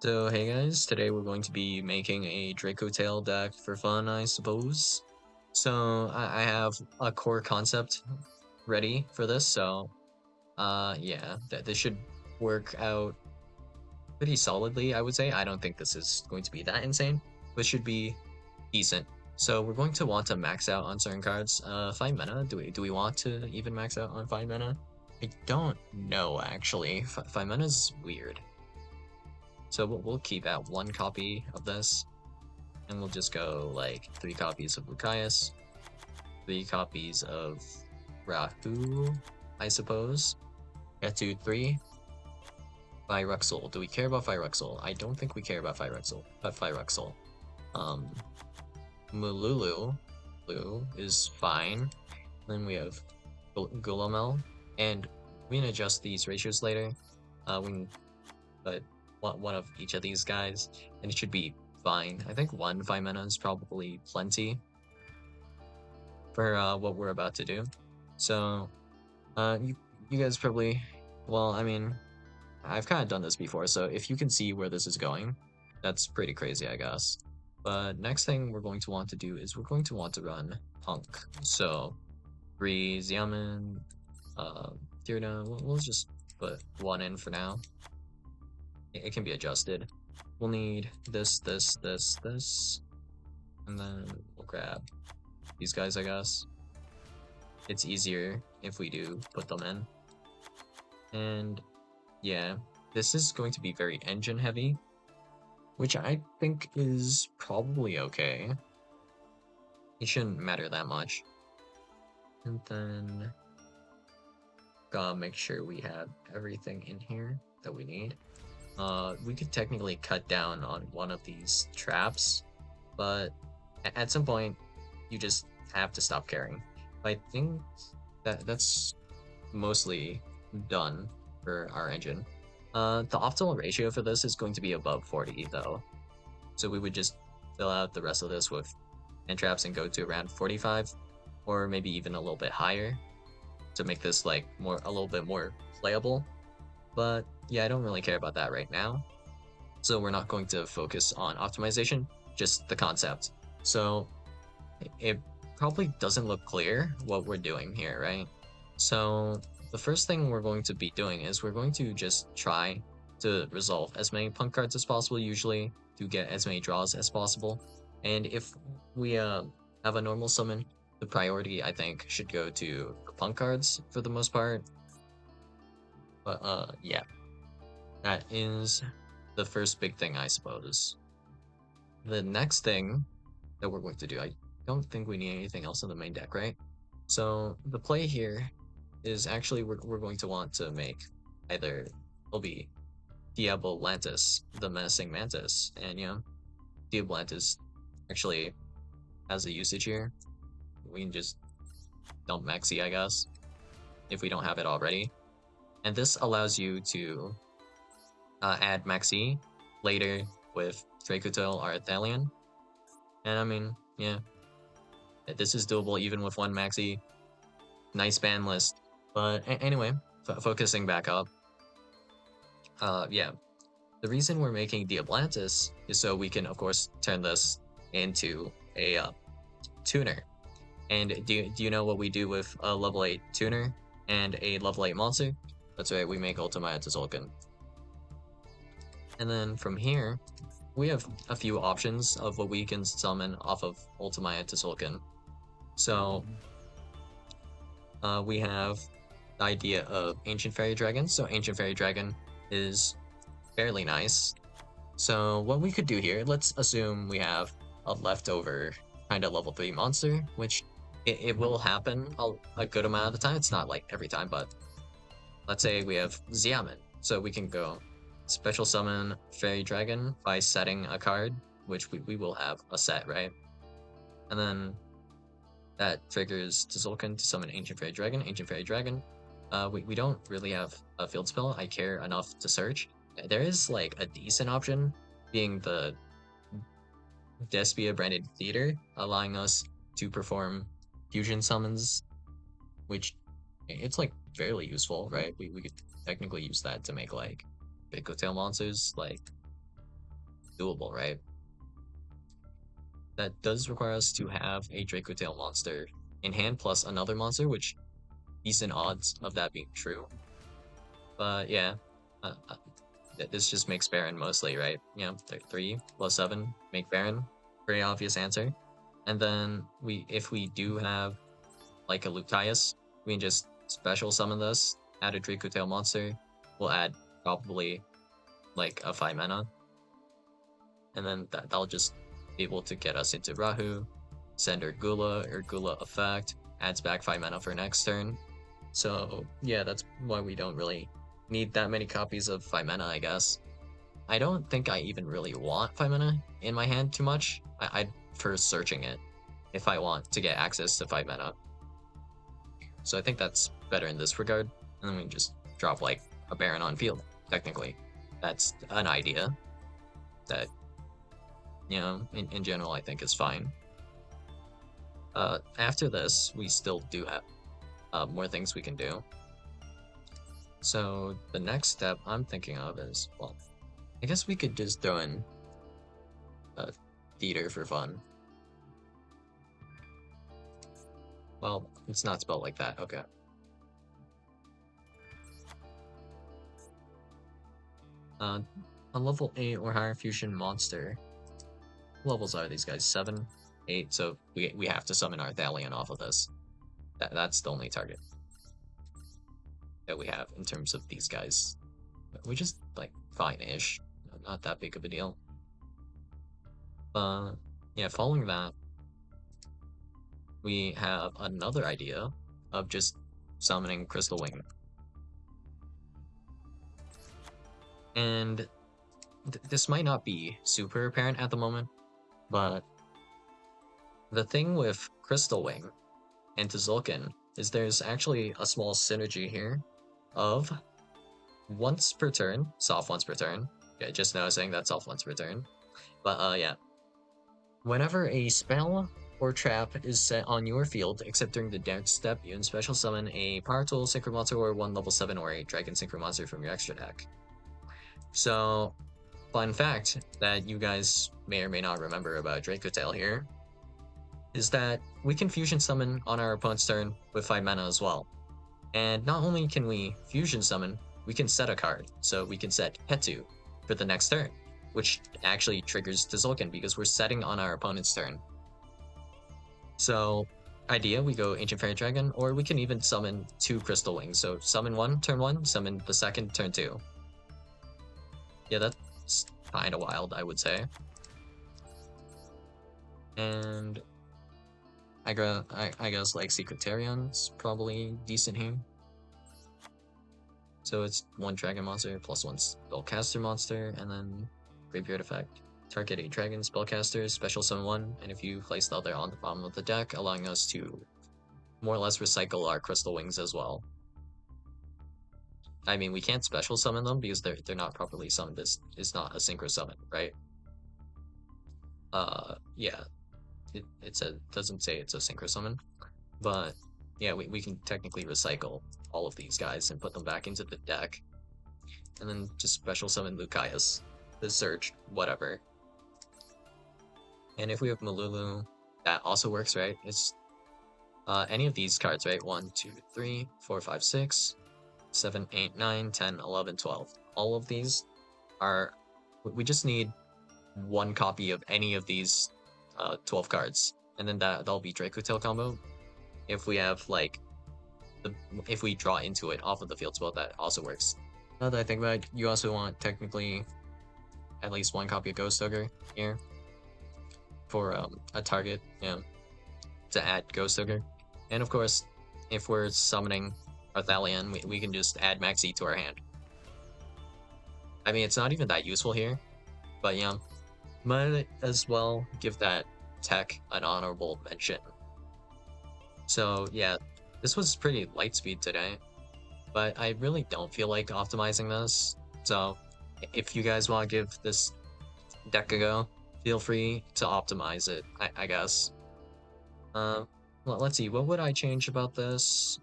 So hey guys, today we're going to be making a DracoTail deck for fun, I suppose. So I have a core concept ready for this, so yeah, this should work out pretty solidly, I would say. I don't think this is going to be that insane, but should be decent. So we're going to want to max out on certain cards. 5 mana, do we want to even max out on 5 mana? I don't know actually. 5 mana is weird. So we'll keep at one copy of this. And we'll just go like 3 copies of Lucius, 3 copies of Rahu, I suppose. Get to 3. Fyruxel. Do we care about Fyruxel? I don't think we care about Fyruxel. Um, Mululu Blue is fine. Then we have Gulamel, and we can adjust these ratios later. We can put one of each of these guys, and it should be fine. I think 5 mana is probably plenty for what we're about to do. So, you guys probably, well, I mean, I've kind of done this before, so if you can see where this is going, that's pretty crazy, I guess. But next thing we're going to want to do is we're going to want to run Punk. So, 3 Xiamen, Tirna, we'll just put 1 in for now. It can be adjusted. We'll need this, and then we'll grab these guys, I guess. It's easier if we do put them in. And yeah, this is going to be very engine heavy, which I think is probably okay. It shouldn't matter that much. And then gotta make sure we have everything in here that we need. We could technically cut down on one of these traps, but at some point you just have to stop caring. I think that's mostly done for our engine. The optimal ratio for this is going to be above 40 though. So we would just fill out the rest of this with end traps and go to around 45, or maybe even a little bit higher to make this like a little bit more playable. But yeah, I don't really care about that right now. So we're not going to focus on optimization, just the concept. So it probably doesn't look clear what we're doing here, right? So the first thing we're going to be doing is we're going to just try to resolve as many punk cards as possible, usually to get as many draws as possible. And if we have a normal summon, the priority I think should go to the punk cards for the most part. But yeah, that is the first big thing, I suppose. The next thing that we're going to do, I don't think we need anything else in the main deck, right? So the play here is actually we're going to want to make either it'll be Diabolantis, the menacing mantis, and yeah, Diabolantis actually has a usage here. We can just dump Maxi, I guess, if we don't have it already. And this allows you to add Maxi later with DracoTail or Athalion. And I mean, yeah, this is doable even with 1 Maxi. Nice ban list. But anyway, focusing back up. Yeah, the reason we're making Diablantis is so we can, of course, turn this into a tuner. And do you know what we do with a level 8 tuner and a level 8 monster? That's right, we make Ultimate Tzolk'in. And then from here, we have a few options of what we can summon off of Ultimate Tzolk'in. So we have the idea of Ancient Fairy Dragon. So Ancient Fairy Dragon is fairly nice. So what we could do here, let's assume we have a leftover kind of level 3 monster, which it will happen a good amount of the time. It's not like every time, but let's say we have Xiamen. So we can go special summon Fairy Dragon by setting a card, which we will have a set, right? And then that triggers Tzolk'in to summon Ancient Fairy Dragon. Ancient Fairy Dragon. We don't really have a field spell I care enough to search. There is like a decent option, being the Despia branded theater, allowing us to perform fusion summons, which it's like fairly useful, right? We could technically use that to make like big tail monsters, like doable, right? That does require us to have a DracoTail monster in hand plus another monster, which decent odds of that being true. But yeah, uh, uh, this just makes Baron mostly, right? Yeah, 3 plus 7 make Baron. Pretty obvious answer. And then if we do have like a Lucius, we can just special summon this, add a DracoTail monster. We'll add probably like a 5 mana. And then that'll just be able to get us into Rahu, send our Gula or Gula effect, adds back 5 mana for next turn. So yeah, that's why we don't really need that many copies of 5 mana, I guess. I don't think I even really want 5 mana in my hand too much. I'd prefer searching it if I want to get access to 5 mana. So I think that's better in this regard. And then we can just drop like a Baron on field, technically. That's an idea that, you know, in general I think is fine. After this, we still do have more things we can do. So the next step I'm thinking of is, well, I guess we could just throw in a theater for fun. Well, it's not spelled like that, okay. A level 8 or higher fusion monster. What levels are these guys? 7, 8, so we have to summon our Thalion off of this. That's the only target that we have in terms of these guys. We just, like, fine-ish. Not that big of a deal. Yeah, following that, we have another idea of just summoning Crystal Wing. And this might not be super apparent at the moment, but the thing with Crystal Wing and Tzolk'in is there's actually a small synergy here of once per turn, soft once per turn. Yeah, just noticing that's soft once per turn. But yeah. Whenever a spell or trap is set on your field, except during the next step, you can special summon a Power Tool, Synchro Monster, or one level 7 or 8 Dragon Synchro Monster from your extra deck. So, fun fact that you guys may or may not remember about DracoTail here is that we can fusion summon on our opponent's turn with 5 mana as well. And not only can we fusion summon, we can set a card. So we can set Petu for the next turn, which actually triggers Tzolk'in because we're setting on our opponent's turn. So, idea, we go Ancient Fairy Dragon, or we can even summon 2 Crystal Wings. So summon 1, turn 1, summon the second, turn 2. Yeah, that's kind of wild, I would say. And I guess like Secretarion's probably decent here. So it's 1 Dragon Monster plus 1 Spellcaster Monster, and then Graveyard Effect. Target a Dragon Spellcaster, special summon 1, and if you place the other on the bottom of the deck, allowing us to more or less recycle our Crystal Wings as well. I mean, we can't special summon them because they're not properly summoned. This is not a synchro summon, right? Yeah. It doesn't say it's a synchro summon, but yeah, we can technically recycle all of these guys and put them back into the deck, and then just special summon Lucius, the Surge, whatever. And if we have Malulu, that also works, right? It's any of these cards, right? 1, 2, 3, 4, 5, 6, 7, 8, 9, 10, 11, 12. All of these are, we just need 1 copy of any of these 12 cards, and then that'll be DracoTail combo. If we have like if we draw into it off of the field spell, that also works. Now that I think about it, you also want technically at least 1 copy of Ghost Ogre here for a target, to add Ghost Ogre. And of course, if we're summoning our Thalion, we can just add Maxi to our hand. I mean, it's not even that useful here, but yeah, might as well give that tech an honorable mention. So yeah, this was pretty light speed today, but I really don't feel like optimizing this. So if you guys want to give this deck a go, feel free to optimize it, I guess. Well, let's see, what would I change about this?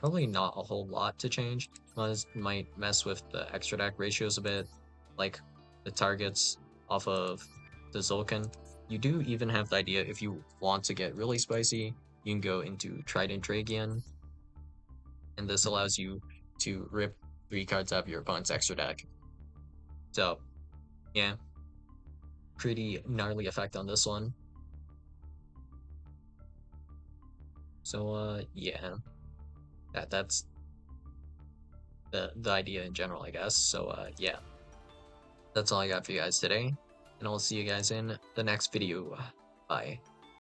Probably not a whole lot to change. Might mess with the extra attack ratios a bit, like the targets off of the Zulkin. You do even have the idea if you want to get really spicy, you can go into Trident Dragion, and this allows you to rip 3 cards out of your opponent's extra deck. So, yeah, pretty gnarly effect on this one. So, yeah, that's the idea in general, I guess. So, yeah, that's all I got for you guys today, and I'll see you guys in the next video. Bye.